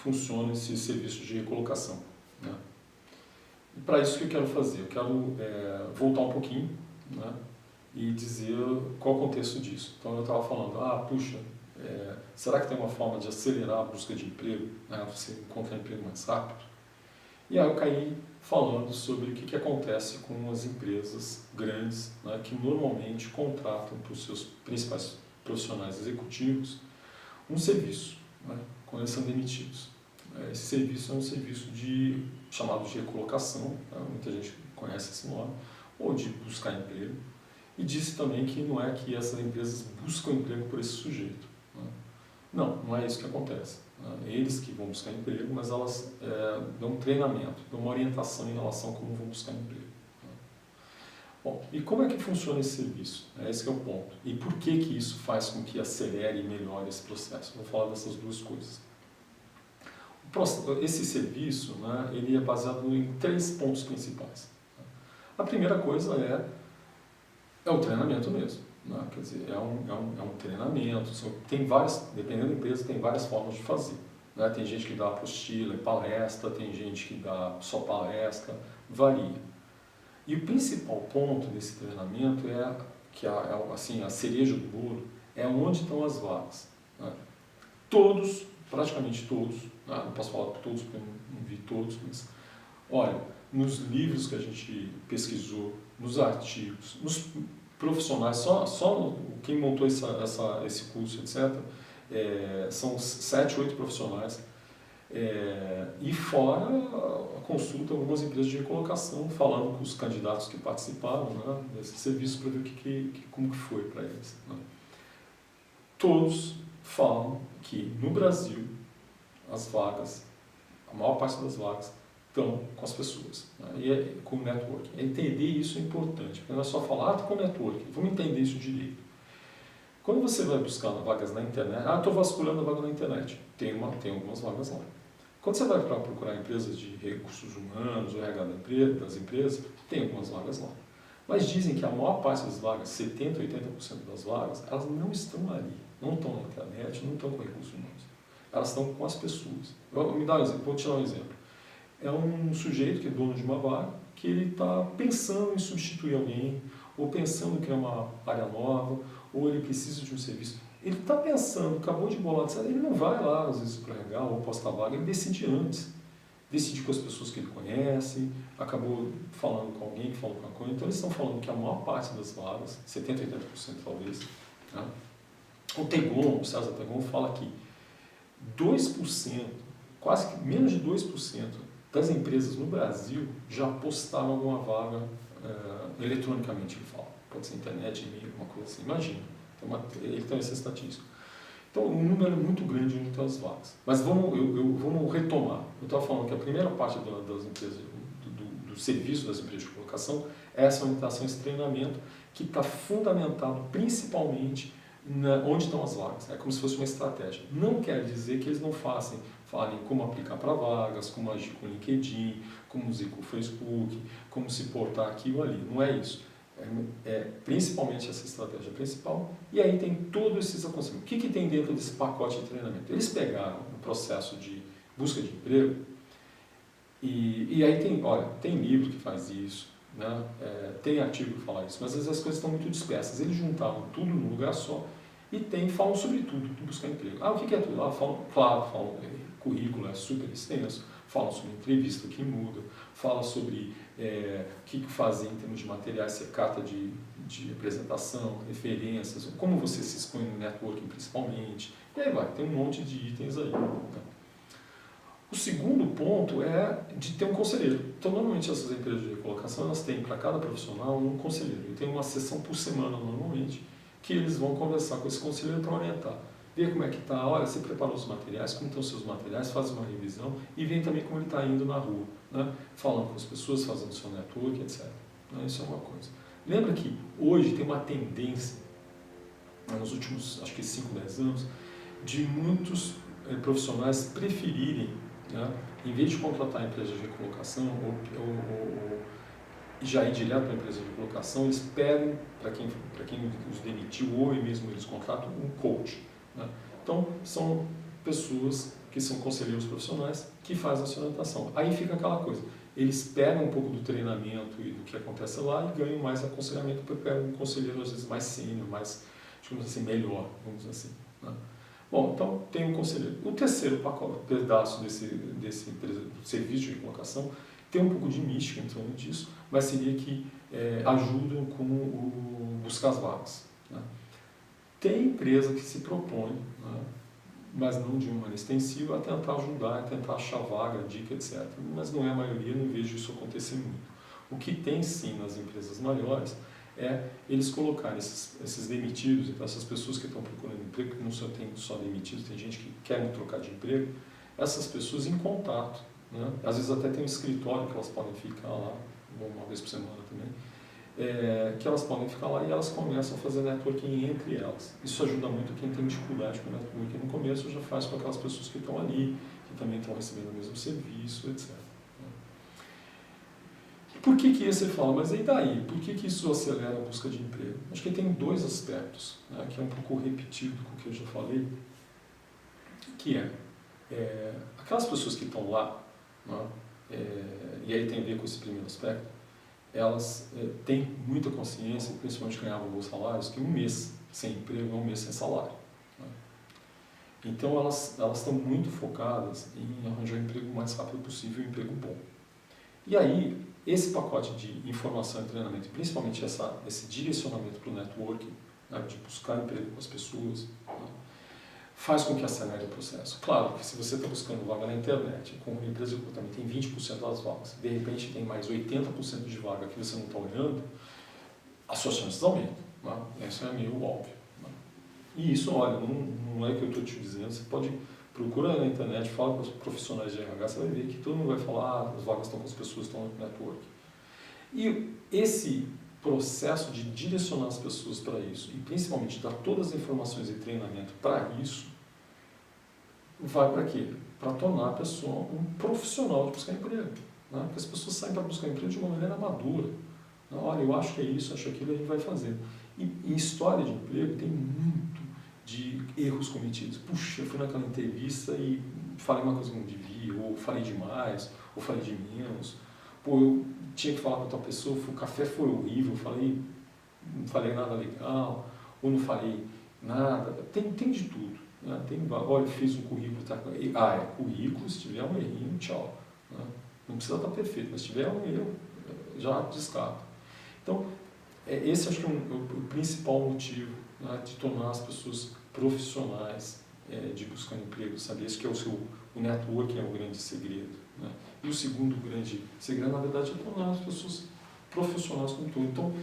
funciona esse serviço de recolocação, né? E para isso que eu quero fazer? Eu quero voltar um pouquinho, né, e dizer qual é o contexto disso. Então eu estava falando, puxa, será que tem uma forma de acelerar a busca de emprego, né, você encontrar emprego mais rápido? E aí eu caí falando sobre o que acontece com as empresas grandes, né, que normalmente contratam para os seus principais profissionais executivos um serviço, né, quando eles são demitidos. Esse serviço é um serviço chamado de recolocação, né, muita gente conhece esse nome, ou de buscar emprego. E disse também que não é que essas empresas buscam emprego por esse sujeito, né? Não é isso que acontece, né? Eles que vão buscar emprego, mas elas dão um treinamento, dão uma orientação em relação a como vão buscar emprego, né? Bom, e como é que funciona esse serviço? Esse que é o ponto. E por que isso faz com que acelere e melhore esse processo? Vou falar dessas duas coisas. Esse serviço, né, ele é baseado em 3 pontos principais. A primeira coisa é o treinamento mesmo, né? Quer dizer, é um treinamento, tem várias, dependendo da empresa, tem várias formas de fazer, né? Tem gente que dá apostila, palestra, tem gente que dá só palestra, varia. E o principal ponto desse treinamento assim, a cereja do bolo, é onde estão as vagas, né? Todos, praticamente todos, né? Não posso falar por todos porque eu não vi todos, mas olha, nos livros que a gente pesquisou, nos artigos, nos profissionais, só quem montou esse curso, etc., são 7, 8 profissionais, e fora a consulta, algumas empresas de recolocação, falando com os candidatos que participaram, né, desse serviço para ver como que foi para eles, né. Todos falam que no Brasil as vagas, a maior parte das vagas, estão com as pessoas, né, e com o networking. Entender isso é importante, porque não é só falar com o networking, vamos entender isso direito. Quando você vai buscar vagas na internet, estou vasculhando a vaga na internet, tem algumas vagas lá. Quando você vai procurar empresas de recursos humanos, o RH das empresas, tem algumas vagas lá. Mas dizem que a maior parte das vagas, 70%, 80% das vagas, elas não estão ali, não estão na internet, não estão com recursos humanos. Elas estão com as pessoas. Vou te dar um exemplo. É um sujeito que é dono de uma vaga, que ele está pensando em substituir alguém, ou pensando em criar uma área nova, ou ele precisa de um serviço. Ele está pensando, acabou de bolar, ele não vai lá, às vezes, para regar ou postar vaga, ele decide antes. Decide com as pessoas que ele conhece, acabou falando com alguém que falou com a coisa. Então, eles estão falando que a maior parte das vagas, 70%, 80% talvez, né? O César Tegon, fala que 2%, quase que menos de 2%, das empresas no Brasil já postaram alguma vaga eletronicamente, ele fala. Pode ser internet, e-mail, uma coisa assim. Imagina, ele tem essa estatística. Então, o número é muito grande onde estão as vagas. Mas vamos retomar. Eu estava falando que a primeira parte das empresas, do serviço das empresas de colocação, é essa orientação, esse treinamento, que está fundamentado principalmente onde estão as vagas. É como se fosse uma estratégia. Não quer dizer que eles não falem como aplicar para vagas, como agir com o LinkedIn, como usar com o Facebook, como se portar aqui ou ali. Não é isso. Principalmente essa estratégia principal, e aí tem todos esses aconselhamentos. O que tem dentro desse pacote de treinamento? Eles pegaram o processo de busca de emprego, e aí tem livro que faz isso, né? Tem artigo que fala isso, mas às vezes as coisas estão muito dispersas. Eles juntaram tudo num lugar só e falam sobre tudo, buscar emprego. O que é tudo? Falam, currículo é super extenso, falam sobre entrevista que muda, falam sobre o que fazer em termos de materiais, se é carta de apresentação, referências, como você se expõe no networking principalmente, e aí tem um monte de itens aí, né? O segundo ponto é de ter um conselheiro. Então, normalmente essas empresas de recolocação, elas têm para cada profissional um conselheiro, e tem uma sessão por semana normalmente, que eles vão conversar com esse conselheiro para orientar. Ver como é que está, olha, você preparou os materiais, como estão os seus materiais, faz uma revisão e vê também como ele está indo na rua, né? Falando com as pessoas, fazendo seu network, etc. Isso é uma coisa. Lembra que hoje tem uma tendência, nos últimos, acho que 5, 10 anos, de muitos profissionais preferirem, né, em vez de contratar a empresa de recolocação ou já ir direto para a empresa de recolocação, eles pedem para quem os demitiu ou mesmo eles contratam um coach, né? Então, são pessoas que são conselheiros profissionais, que fazem essa orientação. Aí fica aquela coisa, eles pegam um pouco do treinamento e do que acontece lá e ganham mais aconselhamento, porque pegam um conselheiro às vezes mais sênior, mais, digamos assim, melhor, vamos dizer assim. Né? Bom, então tem um conselheiro. O terceiro pedaço desse serviço de recolocação tem um pouco de mística em torno disso, mas seria que ajudam com o buscar as vagas. Né? Tem empresa que se propõe, né, mas não de uma maneira extensiva, a tentar ajudar, a tentar achar vaga, dica, etc. Mas não é a maioria, não vejo isso acontecer muito. O que tem sim nas empresas maiores é eles colocarem esses demitidos, então essas pessoas que estão procurando emprego, que não só tem só demitidos, tem gente que quer trocar de emprego, essas pessoas em contato. Né? Às vezes até tem um escritório que elas podem ficar lá, uma vez por semana também, que elas podem ficar lá e elas começam a fazer networking entre elas. Isso ajuda muito quem tem dificuldade com networking no começo, já faz com aquelas pessoas que estão ali, que também estão recebendo o mesmo serviço, etc. Por que esse ele fala? Mas e daí? Por que isso acelera a busca de emprego? Acho que tem dois aspectos, né, que é um pouco repetido com o que eu já falei, que aquelas pessoas que estão lá, né, e aí tem a ver com esse primeiro aspecto, elas têm muita consciência, principalmente ganhavam bons salários, que um mês sem emprego é um mês sem salário. Né? Então elas estão muito focadas em arranjar um emprego o mais rápido possível, um emprego bom. E aí, esse pacote de informação e treinamento, principalmente esse direcionamento para o networking, né, de buscar emprego com as pessoas, né, faz com que acelere o processo. Claro que se você está buscando vaga na internet, com uma empresa que também tem 20% das vagas, de repente tem mais 80% de vaga que você não está olhando, as suas chances aumentam. Né? Isso é meio óbvio. Né? E isso, olha, não é que eu estou te dizendo, você pode procurar na internet, fala com os profissionais de RH, você vai ver que todo mundo vai falar, as vagas estão com as pessoas, estão no network. E esse processo de direcionar as pessoas para isso, e principalmente dar todas as informações e treinamento para isso, vai para quê? Para tornar a pessoa um profissional de buscar emprego. Né? Porque as pessoas saem para buscar emprego de uma maneira madura. Né? Olha, eu acho que é isso, acho aquilo, a gente vai fazer. E em história de emprego tem muito de erros cometidos. Puxa, eu fui naquela entrevista e falei uma coisa que não devia, ou falei demais, ou falei de menos. Pô, eu tinha que falar com outra pessoa, o café foi horrível, não falei nada legal, ou não falei nada. Tem de tudo. Né? Olha, fiz um currículo, currículo, se tiver um errinho, tchau. Né? Não precisa estar perfeito, mas se tiver um erro, já descarta. Então, esse acho que é o principal motivo, né, de tornar as pessoas profissionais de buscar emprego, sabe? Esse que é o networking é o grande segredo. Né? E o segundo grande segredo, na verdade, é tornar as pessoas profissionais como tudo. Então,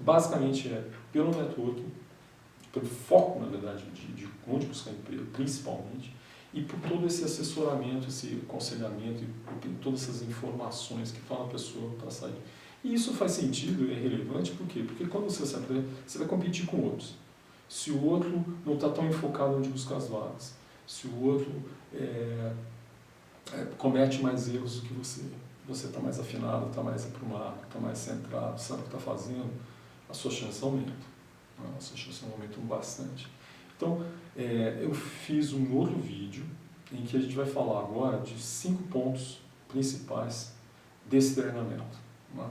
basicamente pelo networking, pelo foco, na verdade, de onde buscar emprego, principalmente, e por todo esse assessoramento, esse aconselhamento, e todas essas informações que tornam a pessoa para sair. E isso faz sentido, é relevante, por quê? Porque quando você sai, você vai competir com outros. Se o outro não está tão enfocado onde buscar as vagas, se o outro comete mais erros do que você está mais afinado, está mais aprumado, está mais centrado, sabe o que está fazendo, as suas chances aumentam. As suas chances aumentam bastante. Então, eu fiz um outro vídeo em que a gente vai falar agora de 5 pontos principais desse treinamento. Né?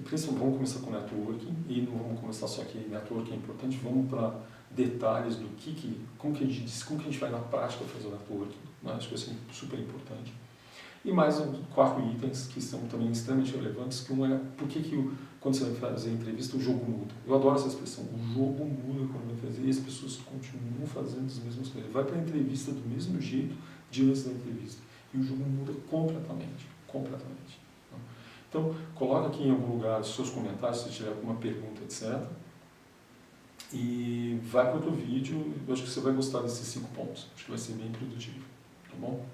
Principalmente vamos começar com networking, e não vamos começar só aqui, networking é importante, vamos para detalhes do como que a gente vai na prática fazer o networking, né? Acho que vai ser super importante. E mais 4 itens que são também extremamente relevantes, que um é por que quando você vai fazer a entrevista o jogo muda. Eu adoro essa expressão, o jogo muda quando vai fazer e as pessoas continuam fazendo as mesmas coisas. Vai para a entrevista do mesmo jeito de antes da entrevista e o jogo muda completamente. Então, coloca aqui em algum lugar os seus comentários, se tiver alguma pergunta, etc. E vai para outro vídeo, eu acho que você vai gostar desses 5 pontos. Acho que vai ser bem produtivo, tá bom?